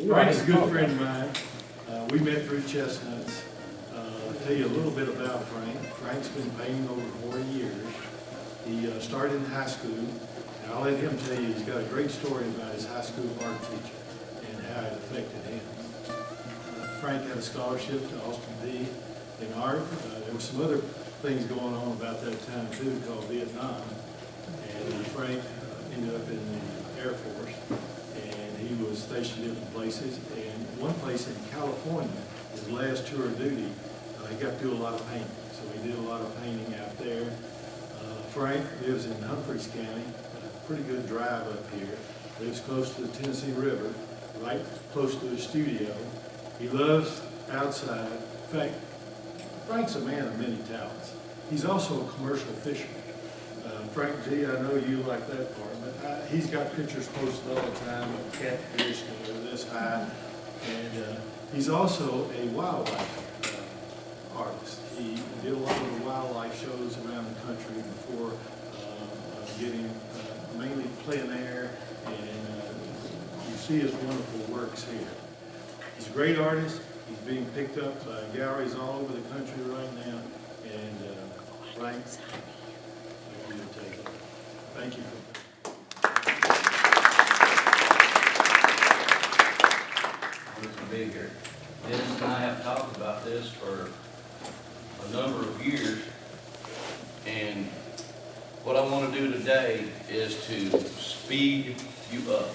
Frank's a good friend of mine. We met through Chestnuts. I'll tell you a little bit about Frank. Frank's been painting over 40 years. He started in high school, and I'll let him tell you, he's got a great story about his high school art teacher and how it affected him. Frank had a scholarship to Austin Peay in art. There were some other things going on about that time too, called Vietnam. And Frank ended up in the Air Force, and he was stationed in different places. And one place in California, his last tour of duty, he got to do a lot of painting. So he did a lot of painting out there. Frank lives in Humphreys County, a pretty good drive up here. Lives close to the Tennessee River, right close to his studio. He loves outside. In fact, Frank's a man of many talents. He's also a commercial fisherman. Frank G, I know you like that part, but he's got pictures posted all the time of catfish that are this high. And he's also a wildlife artist. He did a lot of the wildlife shows around the country before getting mainly plein air, and you see his wonderful works here. He's a great artist. He's being picked up by galleries all over the country right now, and Frank, I'd like you to take it. Thank you for Good to be here. Dennis and I have talked about this for a number of years, and what I want to do today is to speed you up.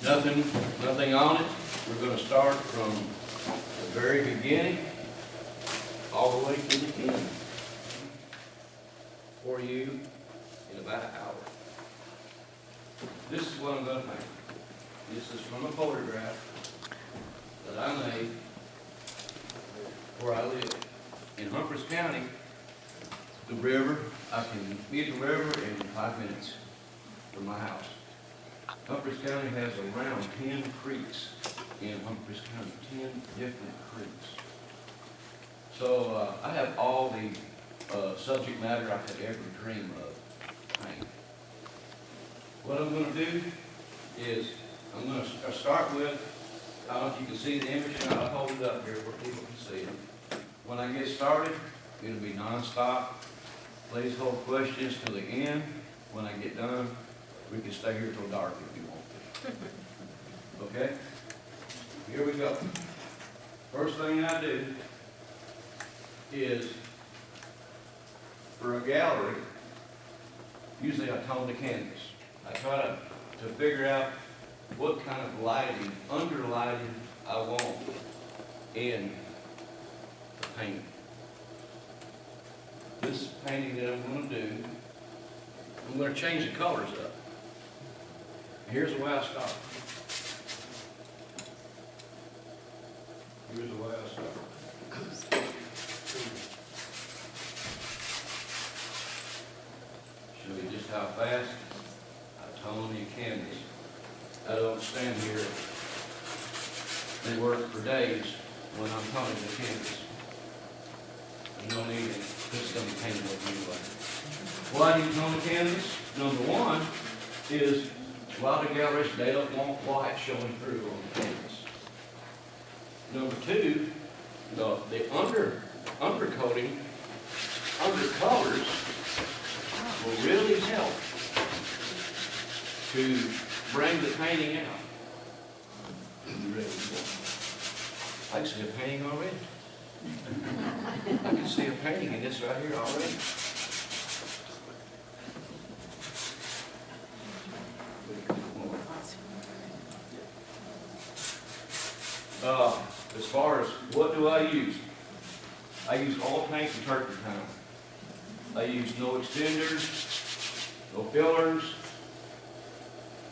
Nothing on it. We're going to start from the very beginning all the way to the end for you in about an hour. This is what I'm going to paint. This is from a photograph that I made where I live. In Humphreys County, the river, I can meet the river in 5 minutes from my house. Humphreys County has around 10 creeks in Humphreys County, 10 different creeks. So I have all the subject matter I could ever dream of painting. What I'm going to do is I'm going to start with, I don't know if you can see the image, and I'll hold it up here where people can see it. When I get started, it'll be non-stop. Please hold questions till the end. When I get done, we can stay here till dark if you want to. Okay? Here we go. First thing I do is, for a gallery, usually I tone the canvas. I try to figure out what kind of lighting, under lighting, I want in the painting. This painting that I'm going to do, I'm going to change the colors up. Here's the way I start. Here's the way I start. Show you just how fast I tone the canvas. I don't stand here and work for days when I'm toning the canvas. You don't need it. This is going to be painted with anyway. Why do you tone the canvas? Number one is a lot of galleries, they don't want white showing through on the canvas. Number two, the undercoating, undercolors will really help to bring the painting out. You ready for it? I can see a painting already. I can see a painting in this right here already. As far as what do I use? I use all paint and turpentine. I use no extenders, no fillers,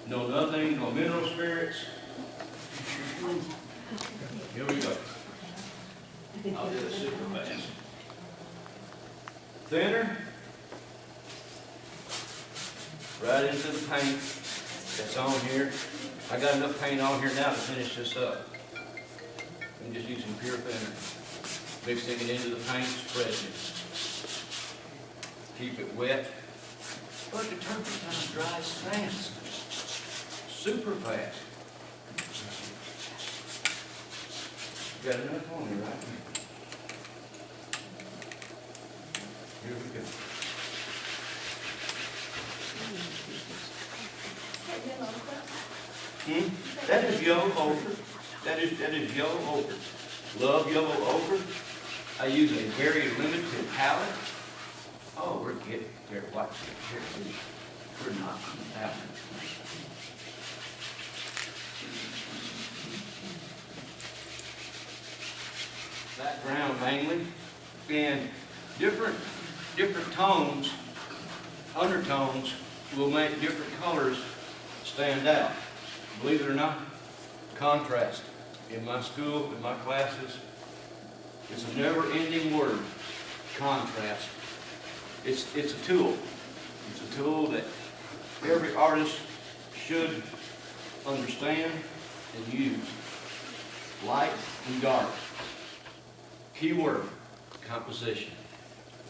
no nothing, no mineral spirits. Here we go. I'll do this super fast. Thinner, right into the paint that's on here. I got enough paint on here now to finish this up. I'm just using pure thinner. Mixing it into the paint, spreading it. Keep it wet. But the turpentine dries fast. Super fast. Got enough on you, right? Here we go. That is yellow ochre. That is yellow ochre. Love yellow ochre. I use a very limited palette. Oh, we're getting there. Watch it. Here. We're not out. Background mainly, and different tones, undertones will make different colors stand out. Believe it or not, contrast. In my school, in my classes, it's a never-ending word, contrast. It's a tool. It's a tool that every artist should understand and use. Light and dark. Key word, composition.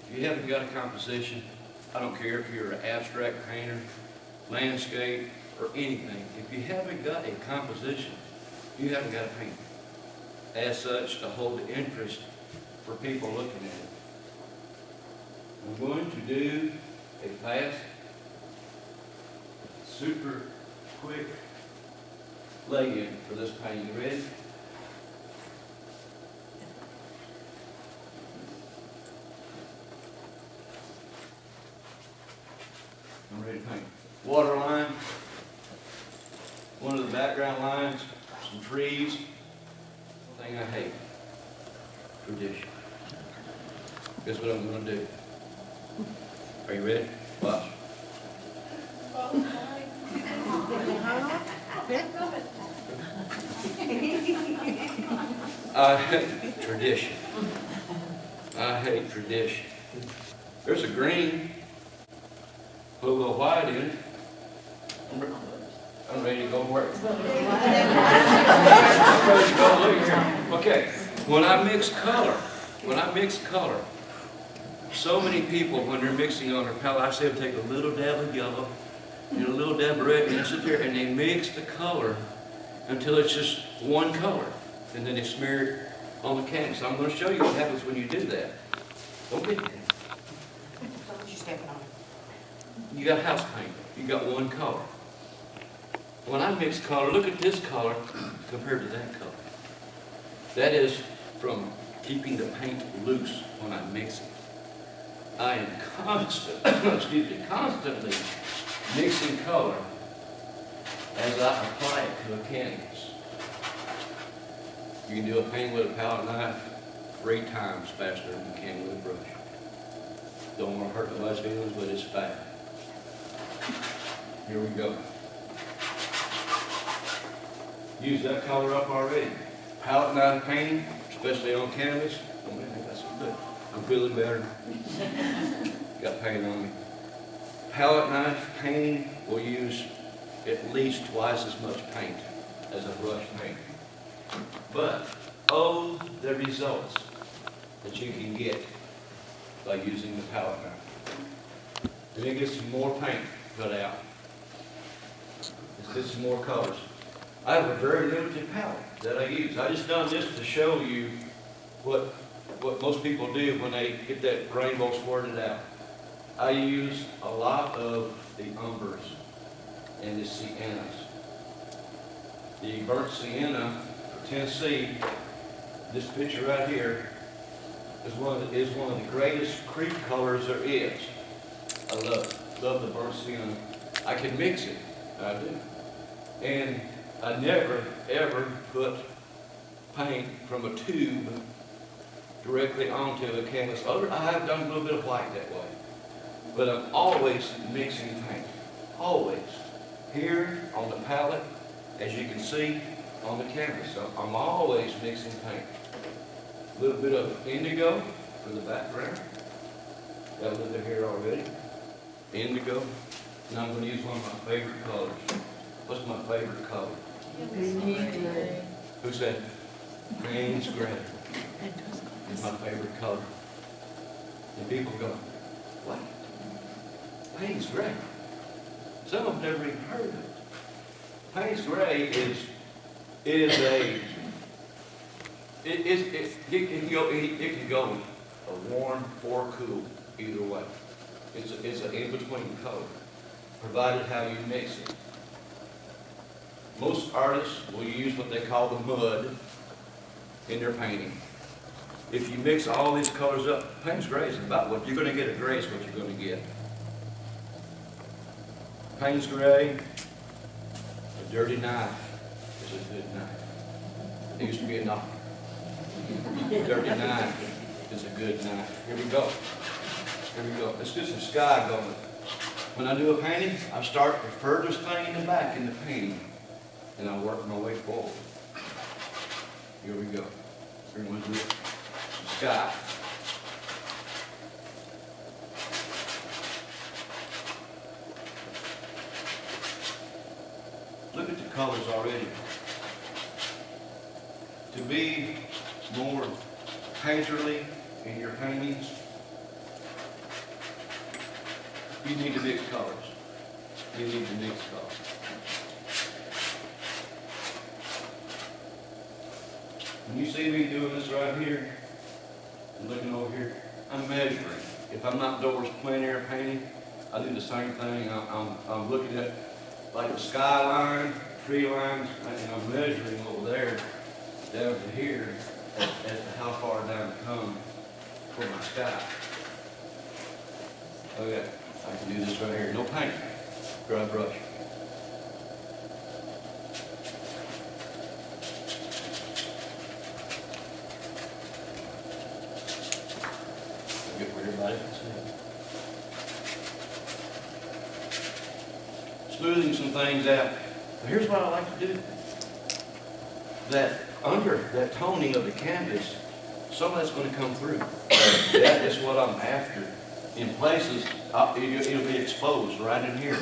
If you haven't got a composition, I don't care if you're an abstract painter, landscape, or anything. If you haven't got a composition, you haven't got a painting. As such, to hold the interest for people looking at it. I'm going to do a fast, super quick lay-in for this painting. You ready? I'm ready to paint. Water line, one of the background lines, some trees. Thing I hate, tradition. Guess what I'm going to do? Are you ready? Watch. I hate tradition. I hate tradition. There's a green. Put a little white in it. I'm ready to go to work. I'm ready to go look here. Okay, when I mix color, so many people, when they're mixing on their palette, I say them take a little dab of yellow and a little dab of red, and they sit there and they mix the color until it's just one color, and then they smear it on the canvas. I'm going to show you what happens when you do that. Don't get that. You got house paint. You got one color. When I mix color, look at this color compared to that color. That is from keeping the paint loose when I mix it. I am constantly mixing color as I apply it to a canvas. You can do a paint with a palette knife 3 times faster than you can with a brush. Don't want to hurt nobody's feelings, but it's fact. Here we go. Use that color up already. Palette knife painting, especially on canvas. Oh man, that's good. I'm feeling better. Got paint on me. Palette knife painting will use at least twice as much paint as a brush paint. But, oh, the results that you can get by using the palette knife. Let me get some more paint put out. Let's get some more colors. I have a very limited palette that I use. I just done this to show you what most people do when they get that rainbow squirted out. I use a lot of the umbers and the siennas. The burnt sienna for Tennessee, this picture right here, is one of the greatest creep colors there is. I love the burnt sienna. I can mix it, I do. And I never, ever put paint from a tube directly onto a canvas. I have done a little bit of white that way. But I'm always mixing paint. Always. Here on the palette, as you can see, on the canvas. So I'm always mixing paint. A little bit of indigo for the background. Got a little bit here already. Indigo. And I'm going to use one of my favorite colors. What's my favorite color? Who said? Payne's gray. It's my favorite color. And people go, what? Payne's gray? Some have never even heard of it. Payne's gray is It can go warm or cool, either way. It's an in-between color, provided how you mix it. Most artists will use what they call the mud in their painting. If you mix all these colors up, Payne's gray is about what you're going to get. A gray is what you're going to get. Payne's gray, a dirty knife is a good knife. It used to be a knife. Dirty knife is a good knife. Here we go. Here we go. Let's do some sky going. When I do a painting, I start the furthest thing in the back in the painting, and I work my way forward. Here we go. We're going to do some sky. Look at the colors already. To be more painterly in your paintings, you need to mix colors. You need to mix colors. When you see me doing this right here, and looking over here, I'm measuring. If I'm outdoors plein air painting, I do the same thing. I'm looking at like the skyline, tree lines, and I'm measuring over there down to here as to how far down to come for my sky. Okay, I can do this right here. No paint. Dry brush. Get where everybody can see. Smoothing some things out. But here's what I like to do. That under that toning of the canvas, some of that's going to come through. That is what I'm after. In places, it'll be exposed right in here.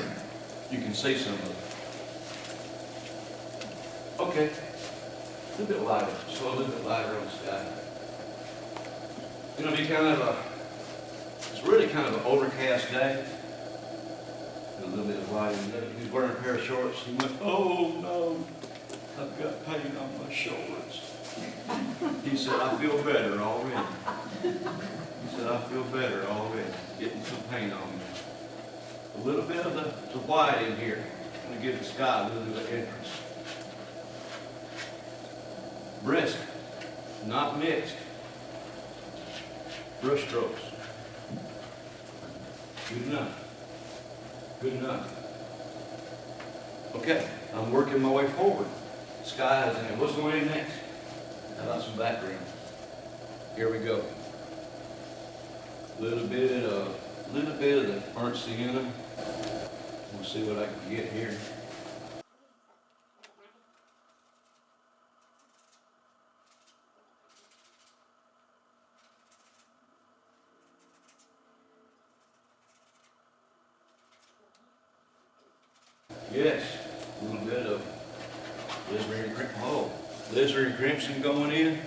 You can see some of it. Okay. A little bit lighter. Just go a little bit lighter on the sky. It's going to be it's really kind of an overcast day. And a little bit of light in there. He's wearing a pair of shorts. He went, oh no, I've got paint on my shorts. He said, I feel better already. He said, I feel better already. Getting some paint on me. A little bit of the white in here. I'm going to give the sky a little bit of interest. Brisk, not mixed. Brush strokes. Good enough. Good enough. Okay, I'm working my way forward. Sky is in there. What's going in next? How about some background? Here we go. Little bit of the burnt sienna. We'll see what I can get here. Yes, a little bit of alizarin and crimson going in.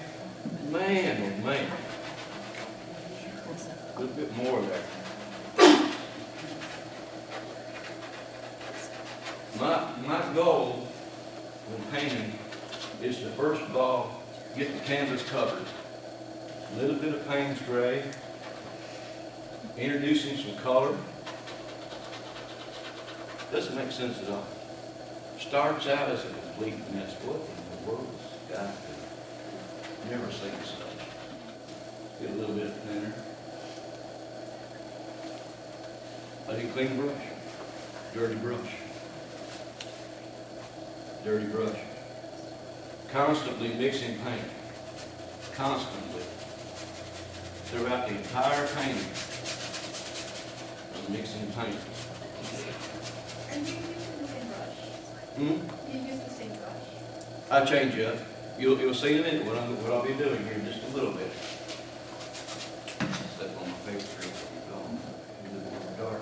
Man, oh man. A little bit more there. My goal when painting is to first of all get the canvas covered. A little bit of Payne's gray, introducing some color. Doesn't make sense at all. Starts out as a complete mess. What in the world is this guy doing? Never seen such. Get a little bit thinner. I do clean brush. Dirty brush. Dirty brush. Constantly mixing paint. Constantly. Throughout the entire painting. I'm mixing paint. And do you use the same brush? Hmm? Do you use the same brush? I change up. You'll see in a minute what I'll be doing here in just a little bit. Step on my face here. A little bit more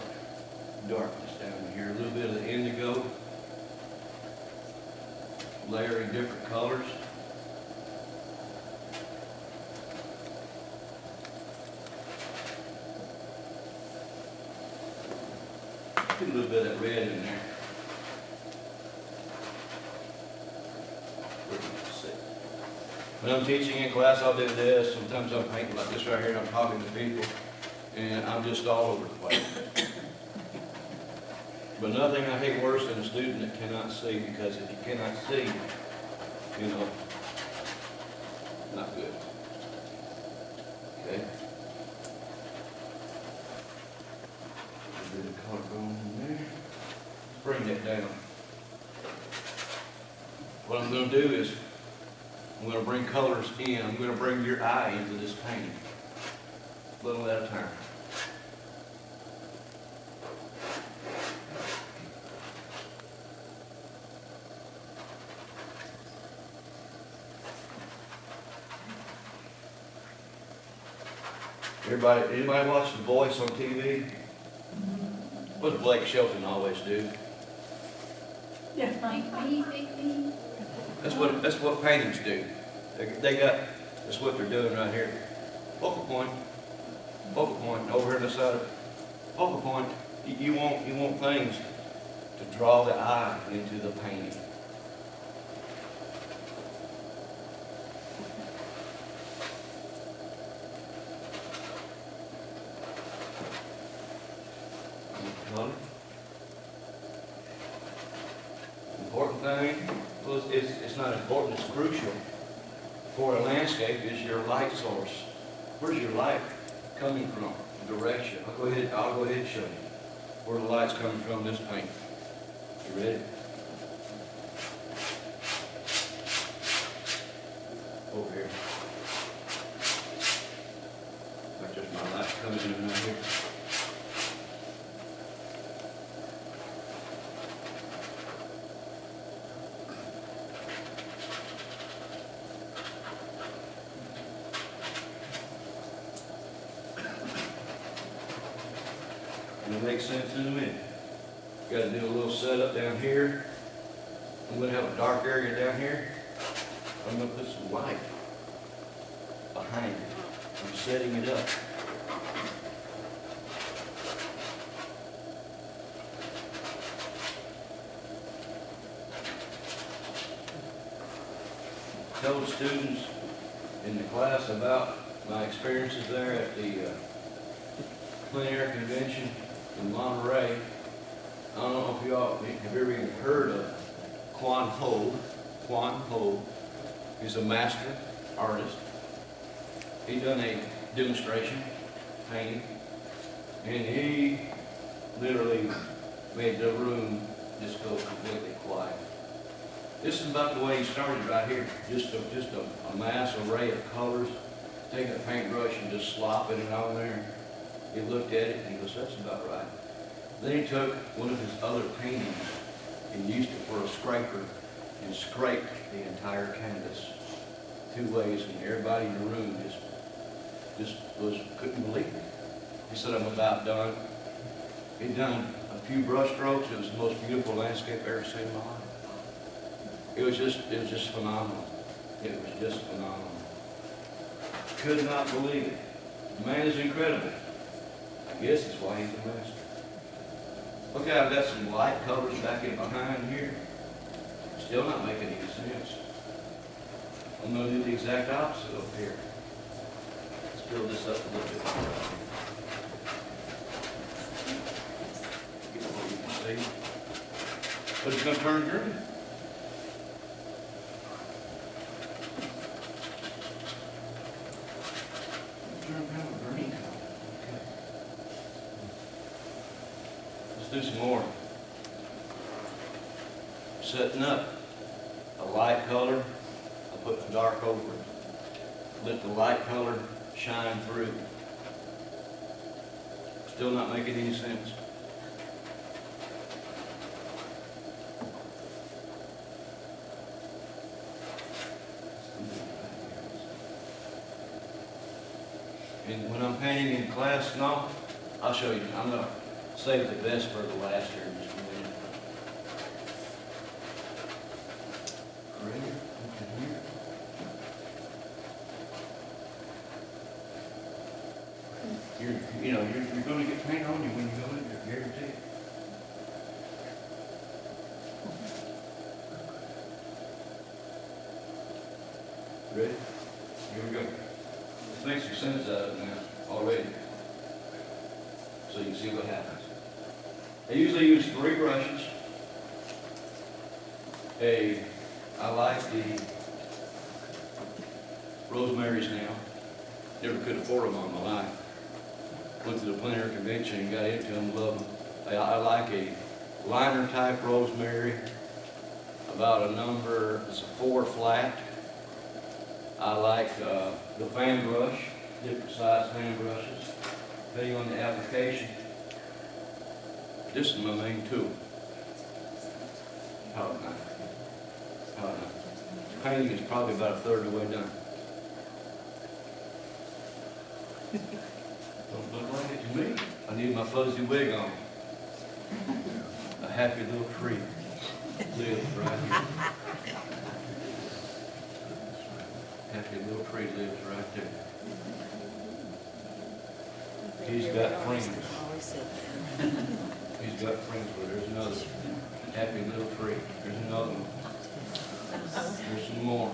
darkness down here. A little bit of the indigo. Layering different colors. Put a little bit of that red in there. When I'm teaching in class, I'll do this. Sometimes I'm painting like this right here, and I'm talking to people, and I'm just all over the place. But nothing I hate worse than a student that cannot see, because if you cannot see, you know, not good. Okay? A bit of color going in there. Bring that down. What I'm going to do is, I'm going to bring colors in. I'm going to bring your eye into this painting, a little at a time. Anybody watch The Voice on TV? What does Blake Shelton always do? Yeah. Big me. That's what paintings do. That's what they're doing right here. Focal point, over here on the side of focal point. You want things to draw the eye into the painting. Color. Important thing, well, it's not important, it's crucial for a landscape, is your light source. Where's your light coming from? Direction. I'll go ahead and show you where the light's coming from this paint. You ready? Over here. Like there's my light coming in right here. It'll make sense in a minute. Got to do a little setup down here. I'm going to have a dark area down here. I'm going to put some light behind it. I'm setting it up. Told students in the class about my experiences there at the Clean Air Convention in Monterey. I don't know if y'all have ever even heard of Quan Ho. Quan Ho is a master artist. He done a demonstration painting, and he literally made the room just go completely quiet. This is about the way he started right here. Just a mass array of colors, taking a paintbrush and just slopping it on there. He looked at it and he goes, that's about right. Then he took one of his other paintings and used it for a scraper and scraped the entire canvas 2 ways, and everybody in the room couldn't believe it. He said, I'm about done. He'd done a few brush strokes. It was the most beautiful landscape I've ever seen in my life. It was just phenomenal. It was just phenomenal. Could not believe it. The man is incredible. I guess that's why he's the master. Okay, I've got some light colors back in behind here. Still not making any sense. I'm going to do the exact opposite up here. Let's build this up a little bit more. Get what you can see. But it's going to turn green. Turn kind of green. Okay. Let's do some more. Setting up a light color, I put the dark over it. Let the light color shine through. Still not making any sense. And when I'm painting in class and all, I'll show you. I'm going to save the best for the last here in just a minute. Right here. You're going to get paint on you when you go in there, guarantee it. Ready? Here we go. Let's make some sense out of it now, already. So you can see what happens. I usually use 3 brushes. I like the rosemaries now. Never could afford them all my life. Went to the plein air convention and got into them, love them. I like a liner type rosemary, about a number, it's a 4 flat. I like the fan brush, different size fan brushes, depending on the application. This is my main tool. Palette knife. Palette knife. Painting is probably about a third of the way done. Don't look like it to me. I need my fuzzy wig on. A happy little tree lives right here. Happy little tree lives right there. He's got friends. He's got friends, but there's another happy little tree. There's another one. There's some more.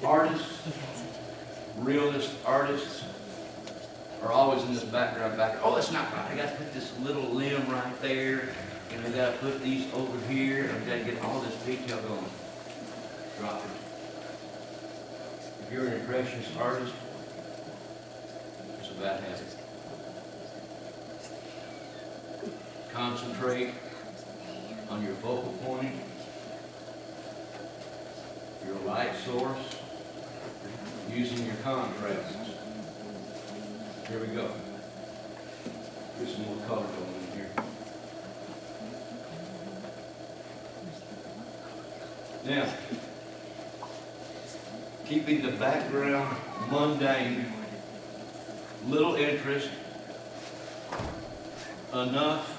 Artists, realist artists are always in this background. Oh, that's not right. I got to put this little limb right there, and I got to put these over here, and I got to get all this detail going. Drop it. If you're an impressionist artist, it's a bad habit. Concentrate on your focal point, your light source, using your contrasts. Here we go. Get some more color going in here. Now, keeping the background mundane, little interest, enough,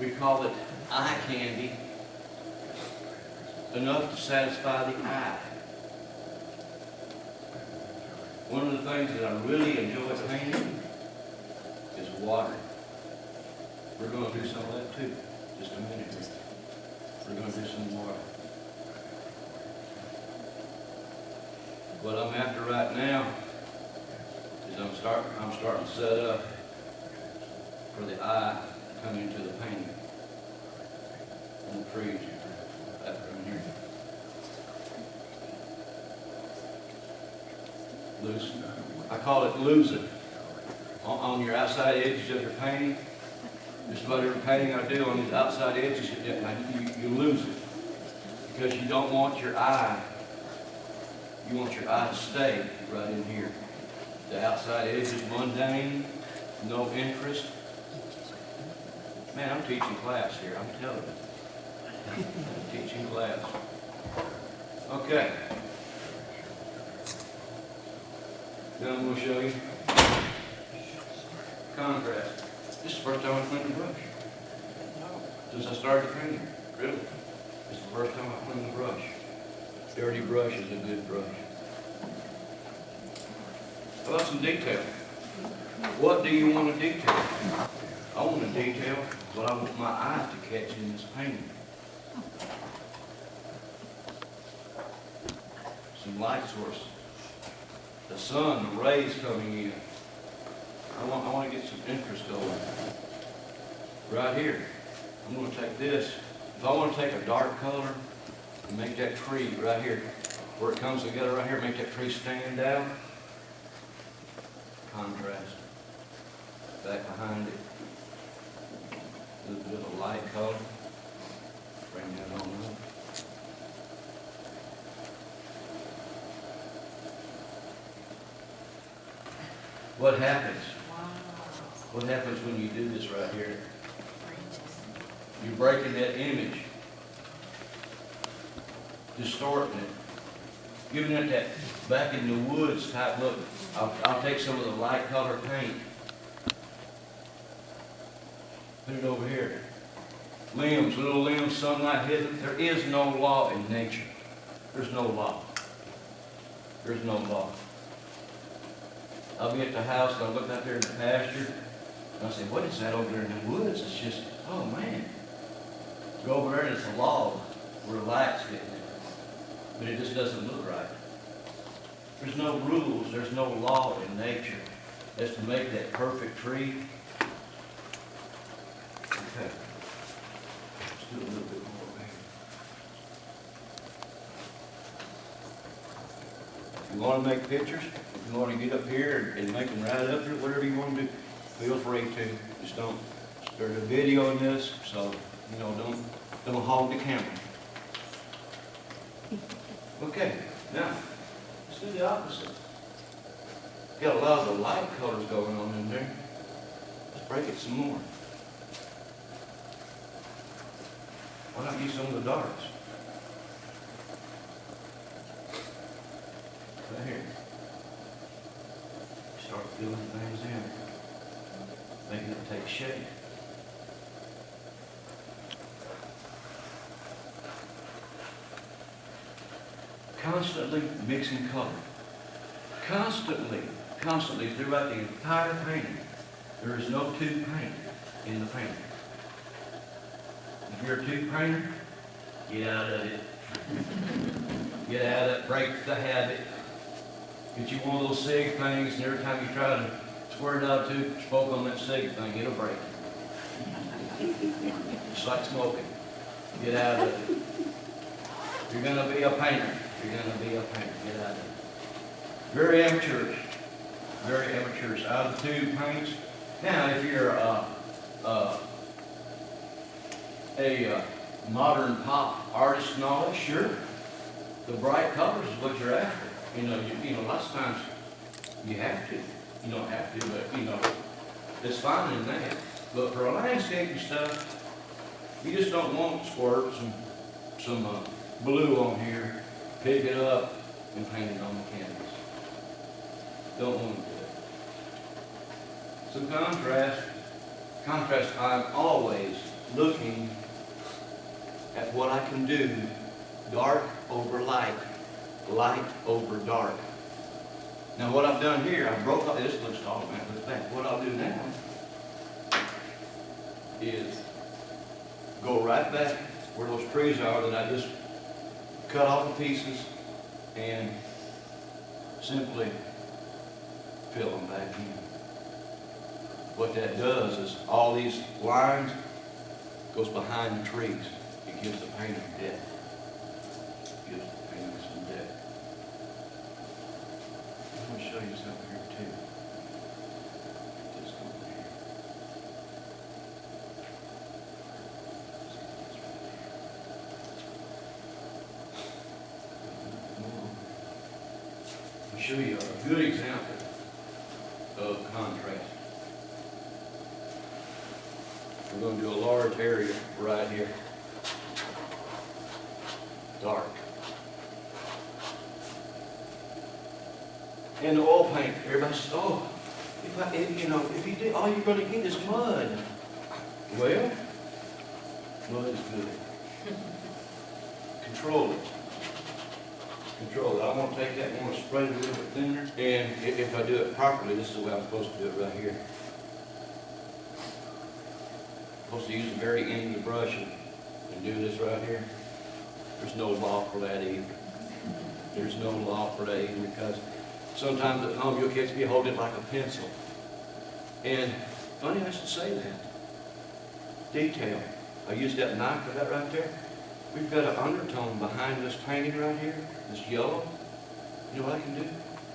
we call it eye candy, enough to satisfy the eye. One of the things that I really enjoy painting is water. We're going to do some of that too, just a minute here. We're going to do some water. What I'm after right now is I'm starting to set up for the eye to come into the painting on the trees back around here. Loose. I call it lose it. On your outside edges of your painting, just about every painting I do on these outside edges, you lose it. Because you don't want your eye, you want your eye to stay right in here. The outside edge is mundane, no interest. Man, I'm teaching class here, I'm telling you. I'm teaching class. Okay. Then I'm going to show you contrast. This is the first time I cleaned the brush. Since I started painting, really. This is the first time I cleaned the brush. Dirty brush is a good brush. How about some detail? What do you want to detail? I want to detail what I want my eyes to catch in this painting. Some light source. The sun, the rays coming in. I want to get some interest going. Right here, I'm going to take this. If I want to take a dark color and make that tree right here, where it comes together right here, make that tree stand out, contrast. Back behind it, a little bit of a light color. Bring that on up. What happens? What happens when you do this right here? You're breaking that image, distorting it, giving it that back in the woods type look. I'll take some of the light color paint, put it over here. Limbs, little limbs, sunlight hidden. There is no law in nature. There's no law. There's no law. I'll be at the house and I'll look out there in the pasture and I'll say, what is that over there in the woods? It's just, oh man. Go over there and it's a log where the light's getting it. but it just doesn't look right. There's no rules, there's no law in nature as to make that perfect tree. Okay. Let's do a little bit more here. If you want to make pictures, if you want to get up here and make them right up here, whatever you want to do, feel free to. Just don't, there's a video in this, so, you know, don't hog the camera. Okay, now, let's do the opposite. Got a lot of the light colors going on in there. Let's break it some more. Why not use some of the darks? Right here. Start filling things in. Making it take shape. Constantly mixing color. Constantly throughout the entire painting. There is no two paint in the painting. If you're a two painter, get out of it. Get out of it, break the habit. Get you one of those SIG things, and every time you try to swear it out to smoke on that SIG thing, it'll break. Just like smoking. Get out of it. If you're going to be a painter, you're going to be a painter. Get out of it. Very amateurish. Very amateurish. Out of the two paints. Now, if you're a modern pop artist and all that, sure. The bright colors is what you're after. You know, lots of times you have to. You don't have to, but you know, it's fine in that. But for landscaping stuff, you just don't want to squirt some blue on here, pick it up, and paint it on the canvas. Don't want to do it. Some contrast. Contrast, I'm always looking at what I can do, dark over light, light over dark. Now what I've done here, I broke up, this looks tall, man, looks back. What I'll do now is go right back where those trees are that I just cut off the pieces and simply fill them back in. What that does is all these lines goes behind the trees. It gives the painting depth. It gives the painting some depth. I'm going to show you something here too. Just over here. I'll show you a good example of contrast. We're going to do a large area right here. Dark. And the oil paint, everybody says, oh, if you do, all you're going to get is mud. Well, mud is good. Control it. Control it. I want to take that and I want to spread it a little bit thinner. And if I do it properly, this is the way I'm supposed to do it right here. I'm supposed to use the very end of the brush and do this right here. There's no law for that either. There's no law for that either, because sometimes at home you'll catch me holding it like a pencil. And funny I should say that. Detail. I used that knife for that right there. We've got an undertone behind this painting right here, this yellow. You know what I can do?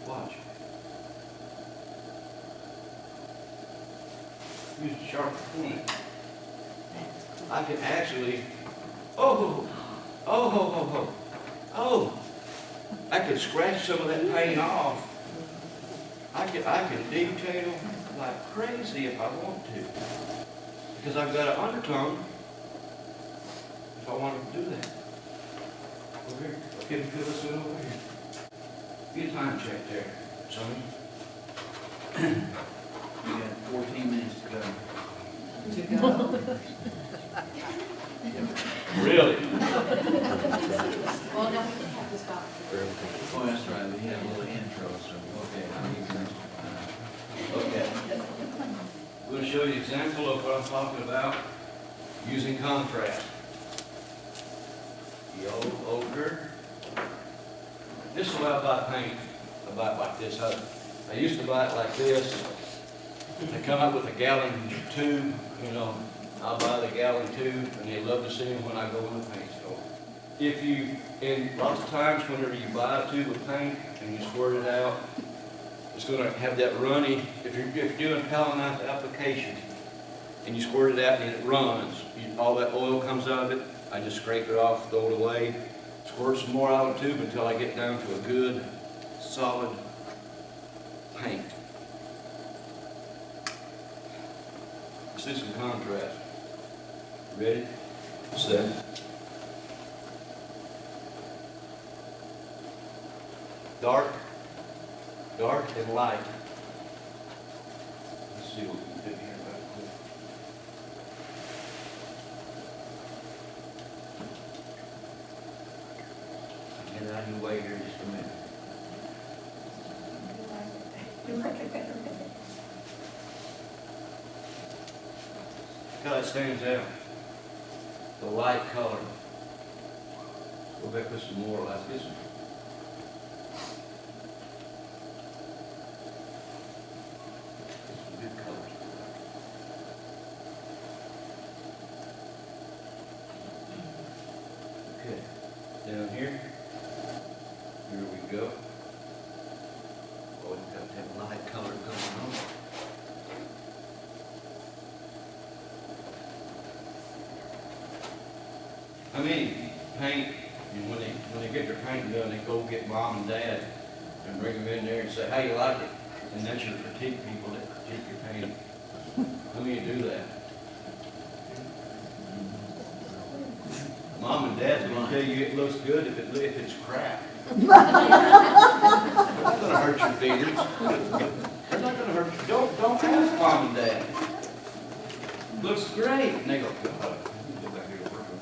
Watch. Use a sharp point. I can actually, I could scratch some of that paint off. I can detail like crazy if I want to. Because I've got an undertone if I wanted to do that. Over here. Okay, feel this one over here. Get a time check there, Sonny. You got 14 minutes to go. Really? Well, no, we have to stop. Oh, that's right, we had a little intro, so, Okay. I'm going to show you an example of what I'm talking about using contrast. Yellow ochre, This is the way I buy paint. I buy it like this. I used to buy it like this. They come up with a gallon tube, you know, I'll buy the gallon tube, and they love to see them when I go in the paint store. And lots of times whenever you buy a tube of paint and you squirt it out, it's gonna have that runny, if you're doing Palamouth application, and you squirt it out and it runs, all that oil comes out of it, I just scrape it off, throw it away, squirt some more out of the tube until I get down to a good, solid paint. Let's do some contrast. Ready? Set. Dark, dark and light. Let's see what we can do here right quick. Get out of your way here just a minute. You like it better. Look how that stands out. The light color. Go back with some more like this one. Some good colors. Okay, down here. Here we go. Oh, we've got that light color going on. How many paint, and when they get their paint done, they go get mom and dad and bring them in there and say, how you like it? And that's your critique people that critique your paint. How many do that? Mom and dad's gonna tell you it looks good if it's crap. It's not gonna hurt your feelings. It's not gonna hurt you. Don't ask mom and dad. Looks great. And they go, "Oh, get back here to work on it."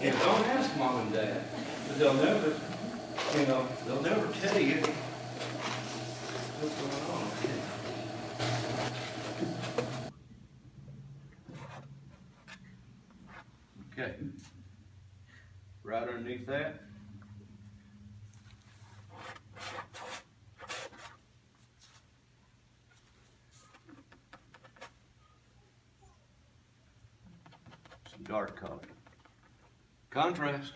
Yeah, don't ask mom and dad. But they'll never tell you what's going on. Okay. Right underneath that. Some dark color. Contrast.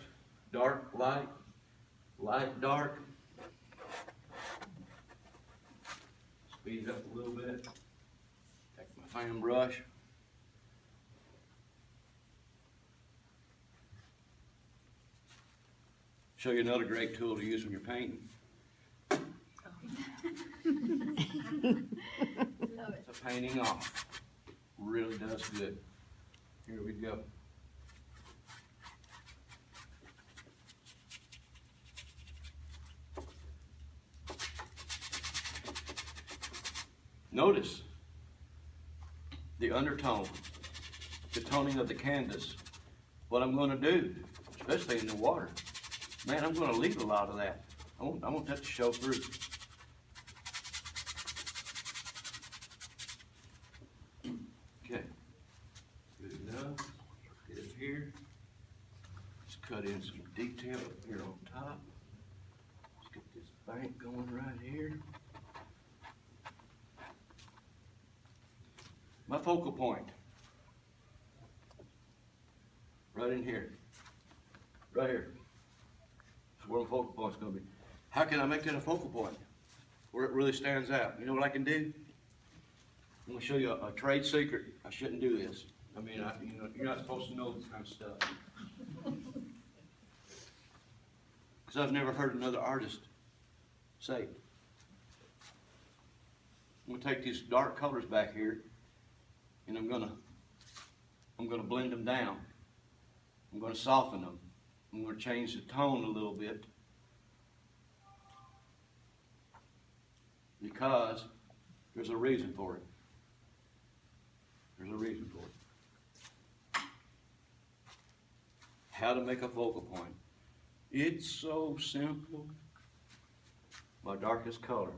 Dark, light, light, dark. Speed it up a little bit. Take my fan brush. Show you another great tool to use when you're painting. Love it. It's a painting off. Really does good. Here we go. Notice the undertone, the toning of the canvas. What I'm going to do, especially in the water, man, I'm going to leave a lot of that. I want that to show through. Okay, good enough. Get it here. Let's cut in some detail up here on top. Let's get this bank going right here. My focal point, right in here, right here. That's where my focal point's gonna be. How can I make that a focal point where it really stands out? You know what I can do? I'm gonna show you a trade secret. I shouldn't do this. I mean, you're not supposed to know this kind of stuff. Because I've never heard another artist say it. I'm gonna take these dark colors back here, and I'm gonna blend them down. I'm gonna soften them. I'm gonna change the tone a little bit because there's a reason for it. There's a reason for it. How to make a focal point. It's so simple. My darkest color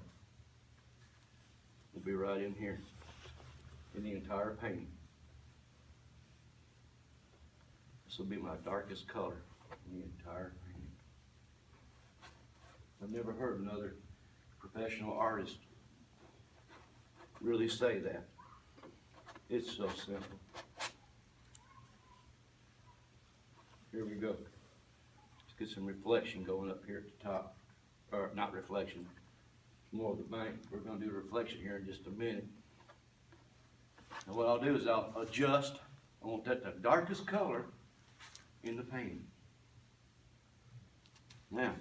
will be right in here in the entire painting. This will be my darkest color in the entire painting. I've never heard another professional artist really say that. It's so simple. Here we go. Let's get some reflection going up here at the top. Or not reflection, more of the bank. We're gonna do reflection here in just a minute. And what I'll do is I'll adjust. I want that the darkest color in the painting. Now,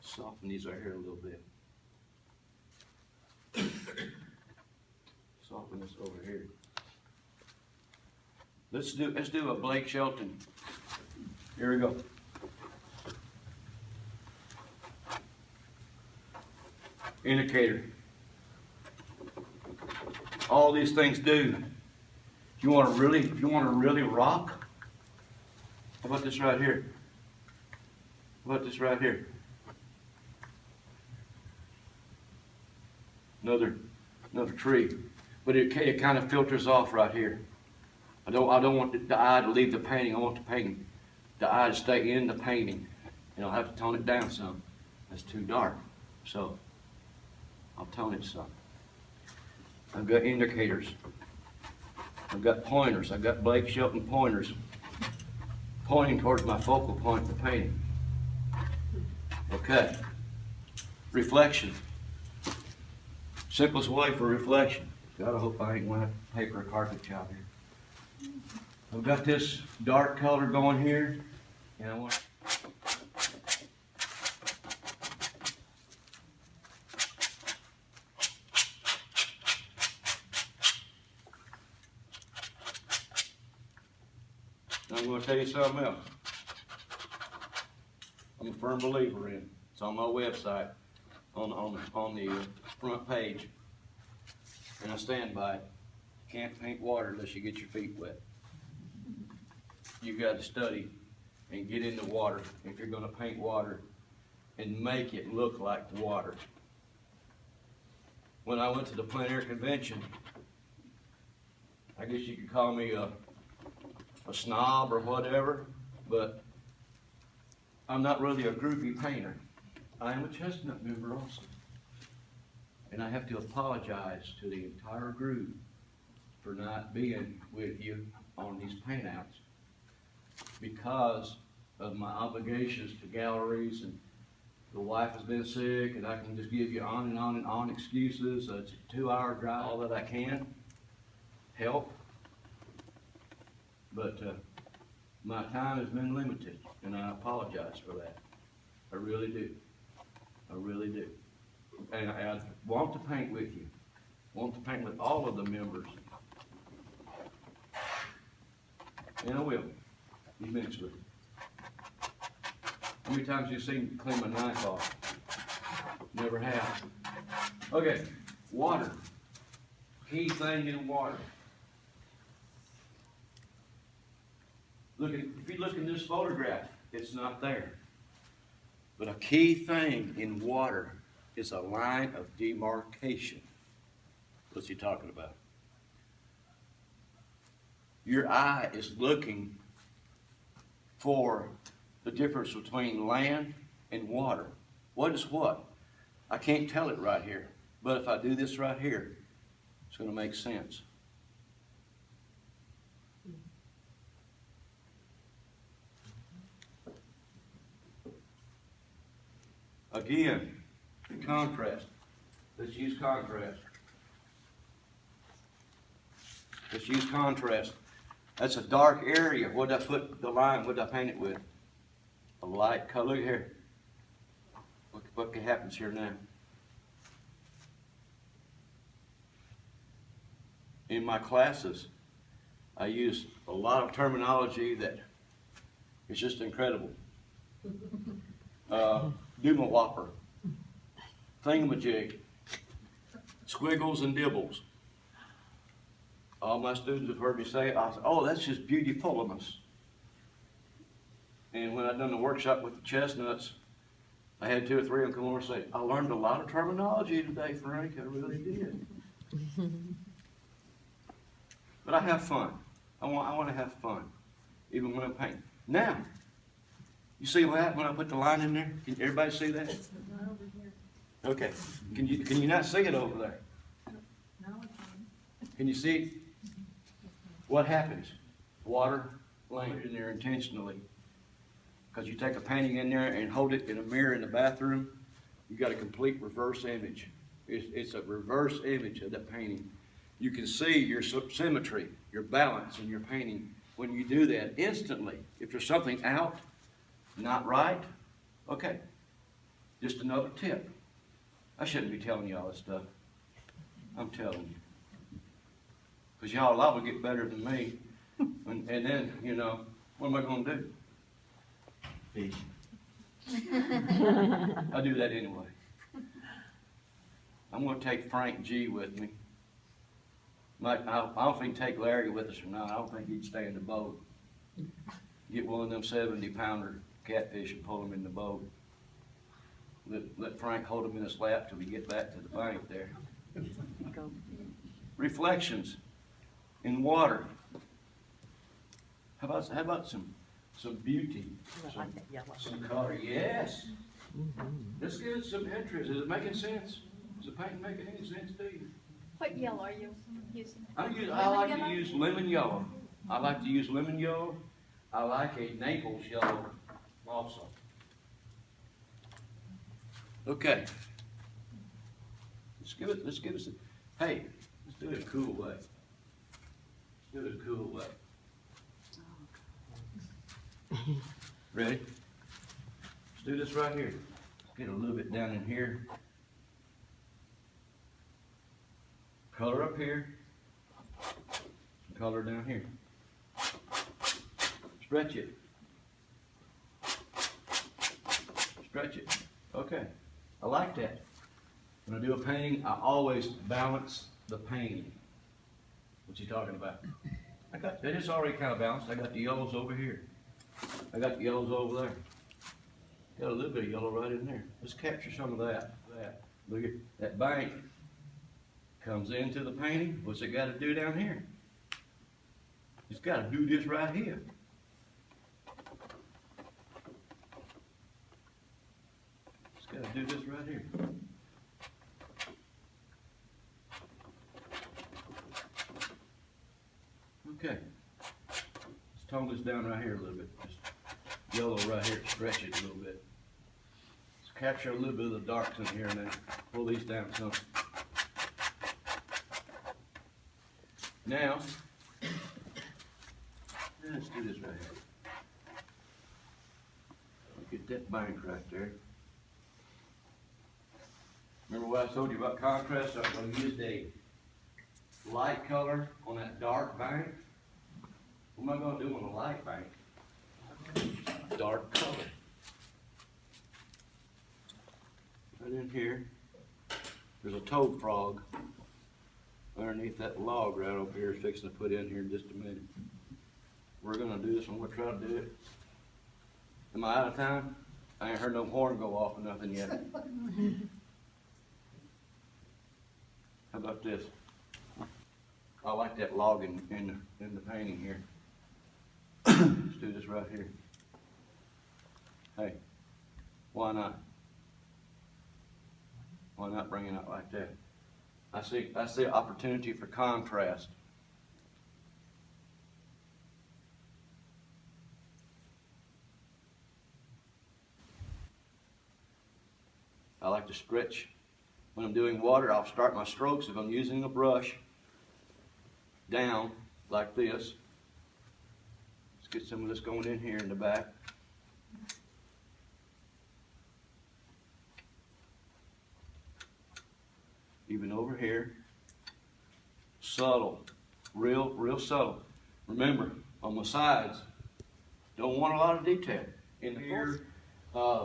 soften these right here a little bit. Soften this over here. Let's do a Blake Shelton. Here we go. Indicator. All these things do. If you want to really rock, how about this right here? How about this right here? Another tree, but it kind of filters off right here. I don't want the eye to leave the painting. I want the eye to stay in the painting, and I'll have to tone it down some. That's too dark, so I'll tone it some. I've got indicators. I've got pointers. I've got Blake Shelton pointers pointing towards my focal point for painting. Okay. Reflection. Simplest way for reflection. God, I hope I ain't gonna have to pay for a carpet job here. I've got this dark color going here, and I want. I'm going to tell you something else. I'm a firm believer in. It's on my website, on the front page, and I stand by it. You can't paint water unless you get your feet wet. You got to study and get into water if you're going to paint water and make it look like water. When I went to the plein air convention, I guess you could call me a snob or whatever, but I'm not really a groupie painter. I am a chestnut member also. And I have to apologize to the entire group for not being with you on these paint outs because of my obligations to galleries, and the wife has been sick, and I can just give you on and on and on excuses. It's a 2-hour drive, all that I can help. But my time has been limited, and I apologize for that. I really do. I really do. And I want to paint with you. Want to paint with all of the members. And I will, eventually. How many times have you seen me clean my knife off? Never have. Okay, water. Key thing in water. If you look in this photograph, it's not there. But a key thing in water is a line of demarcation. What's he talking about? Your eye is looking for the difference between land and water. What is what? I can't tell it right here. But if I do this right here, it's going to make sense. Again, contrast. Let's use contrast. Let's use contrast. That's a dark area. What did I put the line? What did I paint it with? A light color. Look here. What happens here now? In my classes, I use a lot of terminology that is just incredible. Dooma-whopper, thingamajig, squiggles and dibbles. All my students have heard me say it. I said, oh, that's just beautifulness. And when I done the workshop with the chestnuts, I had 2 or 3 of them come over and say, I learned a lot of terminology today, Frank. I really did. But I have fun. I want to have fun, even when I'm painting. Now, you see what happened when I put the line in there? Can everybody see that? Okay, can you not see it over there? Can you see what happens? Water lands in there intentionally. Because you take a painting in there and hold it in a mirror in the bathroom, you got a complete reverse image. It's a reverse image of that painting. You can see your symmetry, your balance in your painting when you do that instantly. If there's something out, not right, okay, just another tip. I shouldn't be telling you all this stuff. I'm telling you. Because y'all will get better than me. And then, you know, what am I going to do? Fish. I do that anyway. I'm going to take Frank G with me. I don't think take Larry with us or not. I don't think he'd stay in the boat. Get one of them 70-pounder catfish and pull them in the boat. Let Frank hold them in his lap till we get back to the bank there. Reflections in water. How about some beauty, some color? Yes. Let's get some interest. Is it making sense? Is the painting making any sense to you? What yellow are you using? I like to use lemon yellow. I like to use lemon yellow. I like a Naples yellow also. Okay. Let's give us a, hey, let's do it a cool way. Let's do it a cool way. Ready? Let's do this right here. Get a little bit down in here. Color up here. Color down here. Stretch it. Stretch it. Okay. I like that. When I do a painting, I always balance the painting. What you talking about? It is already kind of balanced. I got the yellows over here. I got the yellows over there. Got a little bit of yellow right in there. Let's capture some of that. Look at that bank. Comes into the painting. What's it got to do down here? It's got to do this right here. It's got to do this right here. Okay. Let's tone this down right here a little bit. Just yellow right here. Stretch it a little bit. Let's capture a little bit of the darks in here and then pull these down some. Now, let's do this right here. Get that bank right there. Remember what I told you about contrast? I used a light color on that dark bank. What am I going to do on a light bank? Dark color. Right in here, there's a toad frog underneath that log right over here, fixing to put in here in just a minute. We're going to do this, and we'll try to do it. Am I out of time? I ain't heard no horn go off or nothing yet. How about this? I like that log in the painting here. Let's do this right here. Hey, why not? Why not bring it out like that? I see opportunity for contrast. I like to stretch. When I'm doing water, I'll start my strokes if I'm using a brush down like this. Let's get some of this going in here in the back. Even over here. Subtle. Real subtle. Remember, on the sides, don't want a lot of detail. In here,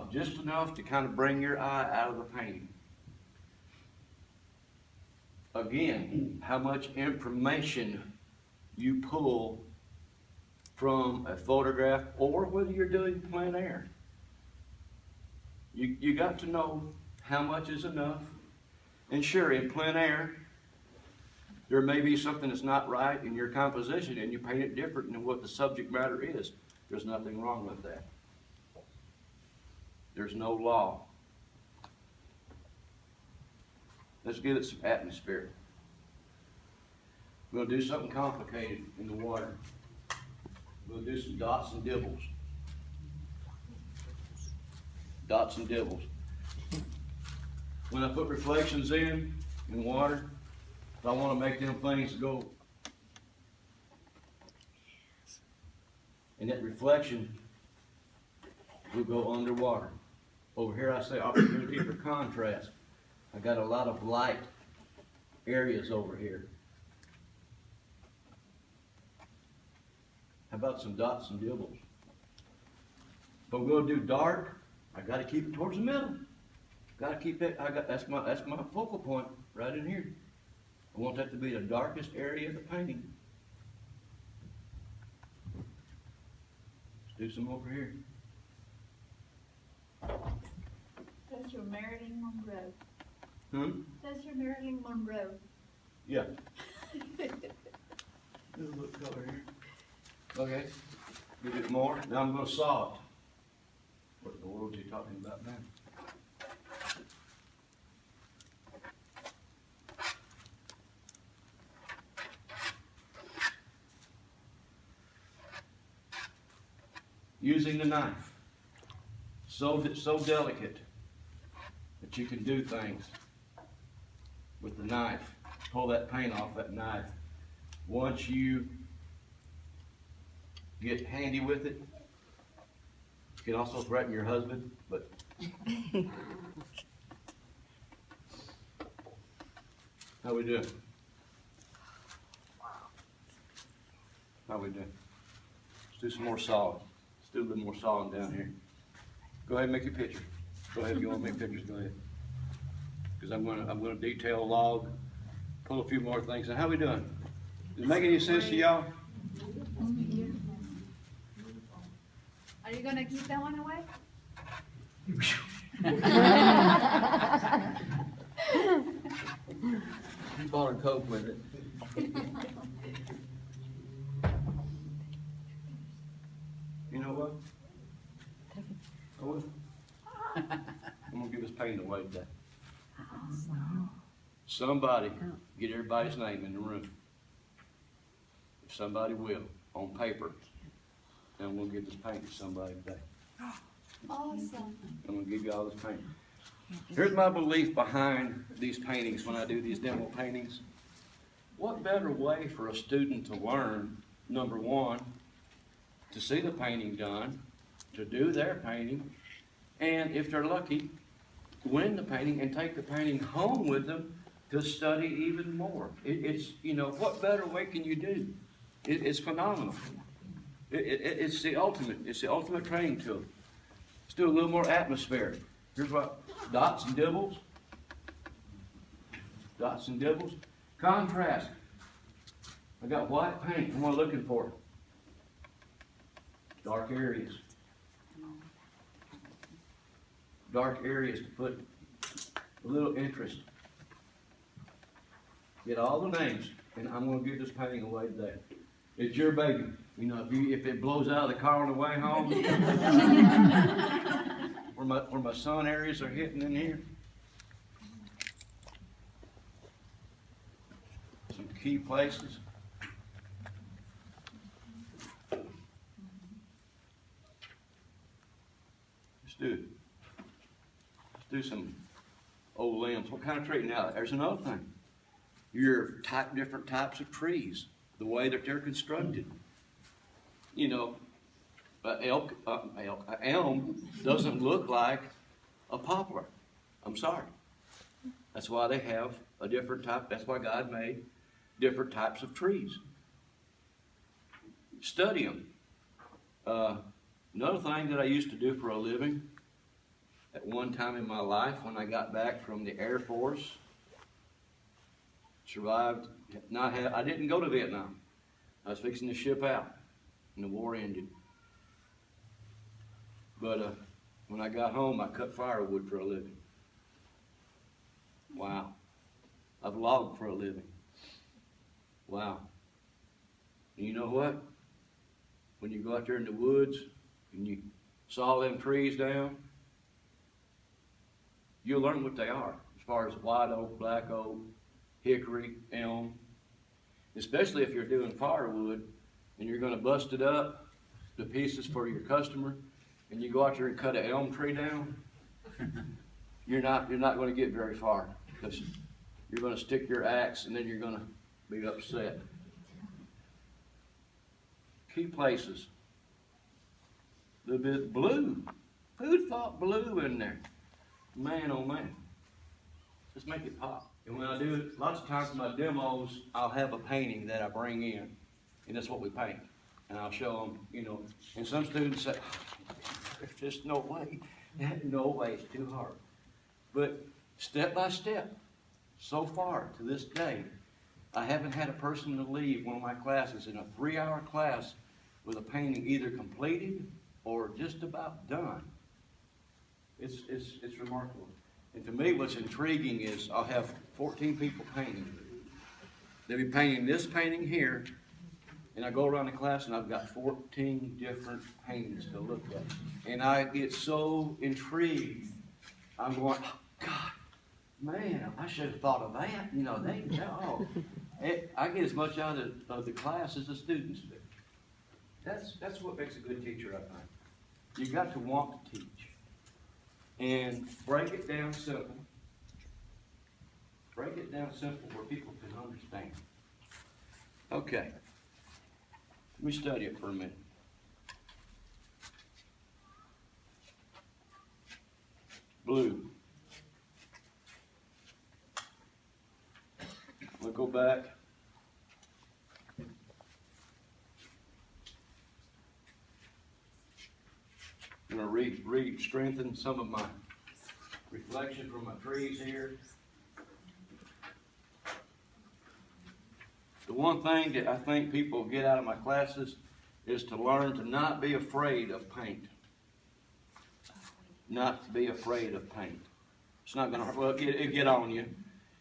just enough to kind of bring your eye out of the painting. Again, how much information you pull from a photograph or whether you're doing plein air. You got to know how much is enough. And sure, in plein air, there may be something that's not right in your composition and you paint it different than what the subject matter is. There's nothing wrong with that. There's no law. Let's give it some atmosphere. We're gonna do something complicated in the water. We'll do some dots and dibbles. Dots and dibbles. When I put reflections in water, if I want to make them things go, and that reflection will go underwater. Over here I say opportunity for contrast. I got a lot of light areas over here. How about some dots and dibbles? If I'm going to do dark, I got to keep it towards the middle. Got to keep it. That's my focal point right in here. I want that to be the darkest area of the painting. Let's do some over here. That's your Marilyn Monroe. That's your Marilyn Monroe. Yeah. Look over here. Okay. Give it more. Now I'm going to saw it. What in the world are you talking about now? Using the knife. So delicate that you can do things with the knife. Pull that paint off that knife. Once you get handy with it, you can also threaten your husband, but how we doing? How we doing? Let's do some more sawing. Let's do a little more sawing down here. Go ahead and make your picture. Go ahead if you want to make pictures, go ahead. Because I'm gonna detail a log, pull a few more things. And how we doing? Does it make any sense to y'all? Are you gonna keep that one away? You bought a Coke with it. You know what? I'm gonna give this painting away today. Somebody, get everybody's name in the room. If somebody will, on paper, and I'm gonna give this paint to somebody today. Awesome. I'm gonna give you all this paint. Here's my belief behind these paintings when I do these demo paintings. What better way for a student to learn, number one, to see the painting done, to do their painting, and if they're lucky, win the painting and take the painting home with them to study even more. It's, you know, what better way can you do? It's phenomenal. It's the ultimate training tool. Let's do a little more atmosphere. Here's what, dots and dibbles. Dots and dibbles. Contrast. I got white paint. What am I looking for? Dark areas. Dark areas to put a little interest. Get all the names, and I'm going to give this painting away today. It's your baby. You know, if it blows out of the car on the way home, where my sun areas are hitting in here. Some key places. Let's do it. Let's do some old limbs. What kind of tree? Now, there's another thing. Your different types of trees, the way that they're constructed. You know, an elm doesn't look like a poplar. I'm sorry. That's why they have a different type. That's why God made different types of trees. Study them. Another thing that I used to do for a living at one time in my life when I got back from the Air Force, survived, I didn't go to Vietnam. I was fixing to ship out and the war ended. But when I got home, I cut firewood for a living. Wow. I've logged for a living. Wow. And you know what? when you go out there in the woods and you saw them trees down, you'll learn what they are as far as white oak, black oak, hickory, elm. Especially if you're doing firewood and you're gonna bust it up to pieces for your customer, and you go out there and cut an elm tree down, you're not gonna get very far, because you're gonna stick your axe and then you're gonna be upset. Key places. The bit blue. Who'd thought blue in there? Man, oh man. Just make it pop. And when I do it, lots of times in my demos, I'll have a painting that I bring in, and that's what we paint. And I'll show them, you know, and some students say, there's just no way. No way, it's too hard. But step by step, so far to this day, I haven't had a person to leave one of my classes in a 3-hour class with a painting either completed or just about done. It's remarkable. And to me, what's intriguing is I'll have 14 people painting. They'll be painting this painting here, and I go around the class and I've got 14 different paintings to look at. And I get so intrigued. I'm going, oh, God, man, I should have thought of that. You know, I get as much out of the class as the students do. That's what makes a good teacher, I think. You got to want to teach. And break it down simple. Break it down simple where people can understand. Okay. Let me study it for a minute. Blue. We'll go back. I'm going to strengthen some of my reflection from my trees here. The one thing that I think people get out of my classes is to learn to not be afraid of paint. Not be afraid of paint. It's not going to, well, it'll get on you.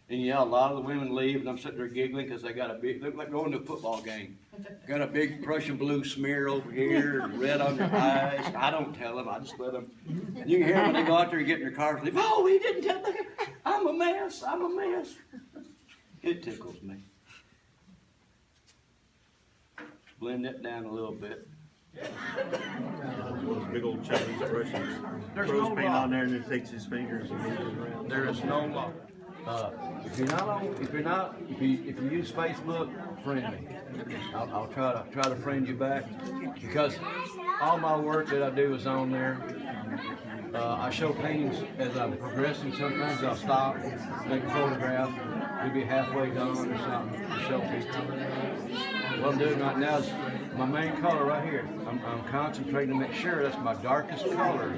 And yeah, a lot of the women leave, and I'm sitting there giggling because they got a big, look like going to a football game. Got a big Prussian blue smear over here, and red on their eyes. I don't tell them, I just let them. And you can hear them when they go out there and get in their cars, leave. Oh, he didn't tell me. I'm a mess. It tickles me. Blend it down a little bit. Those big old Chinese brushes. There's Throws no paint law. on there and then takes his fingers and moves it around. There is no law. If you use Facebook, friend me. I'll try to friend you back, because all my work that I do is on there. I show paintings as I'm progressing. Sometimes I'll stop, make a photograph, maybe halfway done or something to show people. What I'm doing right now is my main color right here. I'm concentrating to make sure that's my darkest color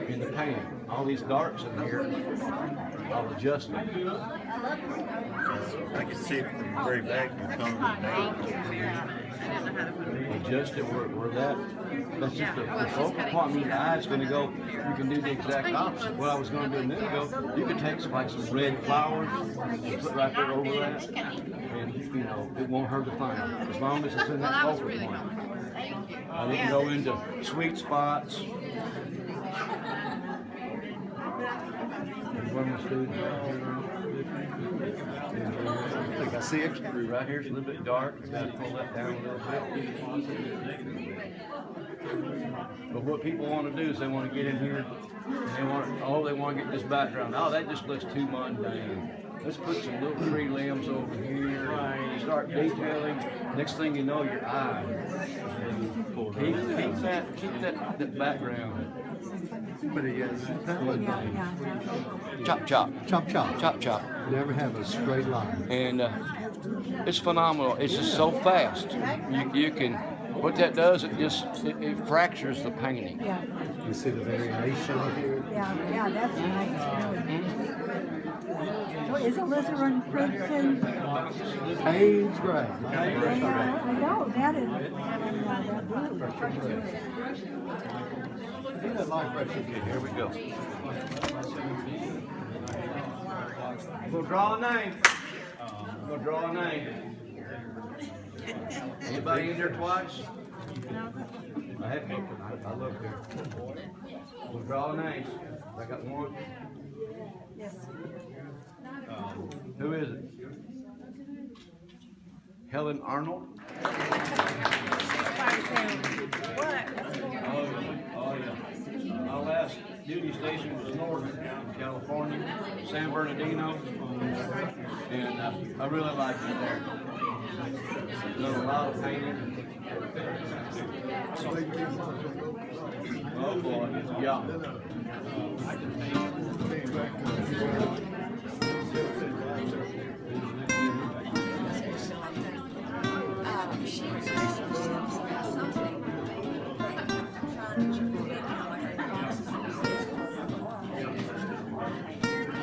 in the painting. All these darks in here, I'll adjust them. I can see it from the very back. Adjust it where that's just the focal point. I mean, the eye's going to go, you can do the exact opposite. What I was going to do a minute ago, you could take some red flowers and put right there over that, and you know, it won't hurt the find, as long as it's in that focal point. I didn't go into sweet spots. One of my students right here. I think I see it through right here. It's a little bit dark. I got to pull that down a little bit. But what people want to do is they want to get in here and they want to get this background. Oh, that just looks too mundane. Let's put some little tree limbs over here and start detailing. Next thing you know, your eye. Keep that background. Chop, chop. Chop, chop. Chop, chop. Never have a straight line. And it's phenomenal. It's just so fast. You can, what that does, it fractures the painting. Yeah, You see the variation here? yeah, that's nice, really. So is alizarin crimson? Payne's gray. Yeah, I know, that is, that blue. Here we go. We'll draw a name. We'll draw a name. Anybody in there twice? I have booked tonight. I looked there. We'll draw names. I got one. Yes. Who is it? Helen Arnold? Oh, yeah. Our last duty station was Northern, California, San Bernardino, and I really liked it there. Done a lot of painting. Oh boy, yeah.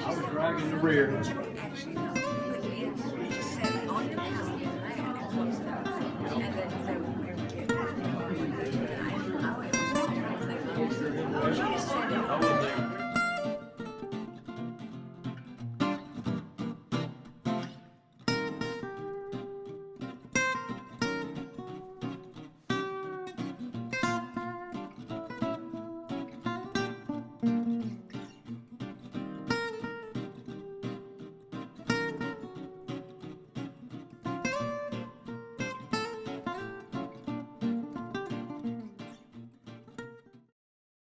I was dragging the rear.